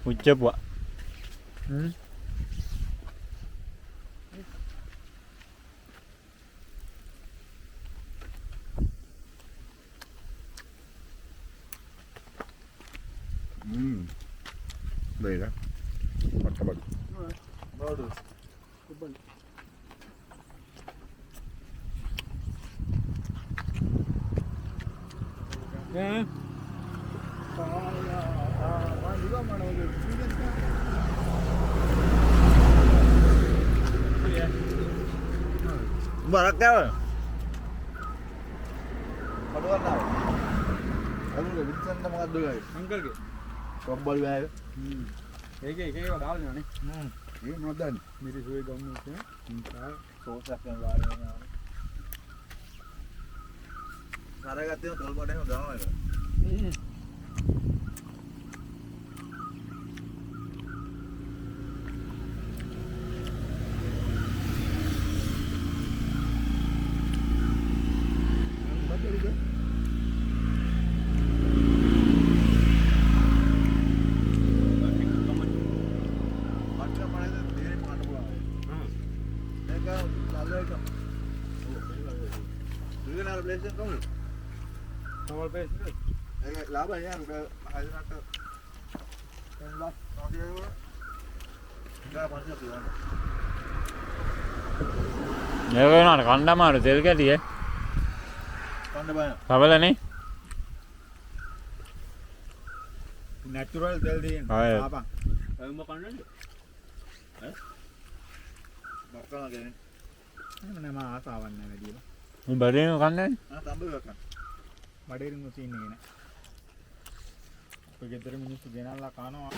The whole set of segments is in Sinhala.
Ucap Pak. Đây đó. Bắt các bạn. Bao được. Ya. Barak kau. Kalau kan Kalau le Vincent nama ada guys. Uncle ke? Kembali guys. ඒක දාලා නේ. Ini nodan. මිරිසුවේ ගම්මු ඉතින්. Sosak yang lain. Cara katanya tol pada yang udah mana? Awal pes tu. Laba ya, udah hasil nak. Kan lah, nanti aku. Enggak pasti tu kan. Ya kan kanda maru tel kali ya. Kanda banyak. Sabala nih. Natural tel dia. Apa? Kamu makan ni? Makan lagi ni. Nama asawan ni dia. Baru kanda. Tambah makan. බඩේරින් උතින් ඉන්නේ නෑ. ඔය ගෙදර මිනිස්සු ගෙනල්ලා කනවා.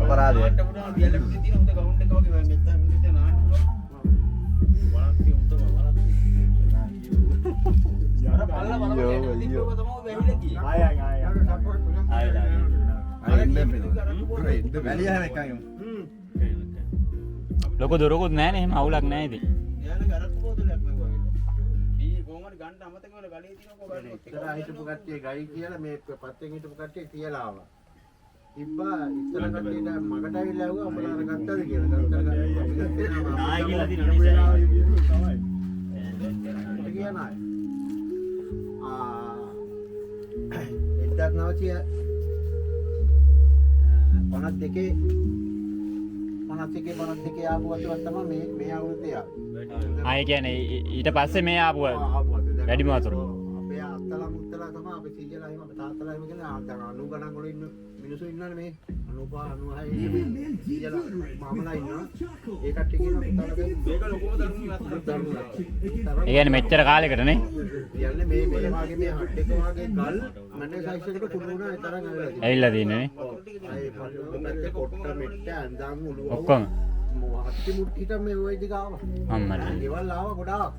Parada. Loko dorokut නැහැ නේ එහෙම අවුලක් නැහැ ඉතින්. ඉස්සරහ හිටපු කට්ටිය ගයි කියලා මේ පස්සෙන් හිටපු කට්ටිය කියලා ආවා. ඉබ්බා ඉස්සර කට්ටියට මකට ඇවිල්ලා ආවා උඹලා අර ගත්තද කියලා. ආයි කියලා දිනන නිසා. කියනවා. 1952 ආපු වතුරක් තමයි මේ අවුරුද්දේ ආවේ. ආයි කියන්නේ ඊට පස්සේ මේ ආපුව වැඩිම වතුර. අපේ අත්තලා මුත්තලා තමයි අපේ සීයලා එහෙම තාත්තලා එහෙම කියන්නේ දැන් 90 ගණන් වල ඉන්න මිනිස්සු ඉන්නනේ මේ 95 96 සීයලා මාමලා ඉන්නවා. ඒ කට්ටිය කියන මේක ලොකුම දරුණුවක්. ඒ කියන්නේ මෙච්චර කාලයකට නේ. කියන්නේ මේ වගේ මේ හට් එක වගේ ගල් මන්නේ සයිස් එකට කුඩු වුණා ඒ තරම් ඇවිල්ලා තියෙන්නේ නේ. ඒ පල්ලෙ කොට්ට මෙට්ට ඇඳන් උළුව ඔක්කොම හත්ති මුට්ටිට මේ ওই දිග ආවා. අම්මලා. ගෙවල් ආවා ගොඩාක්.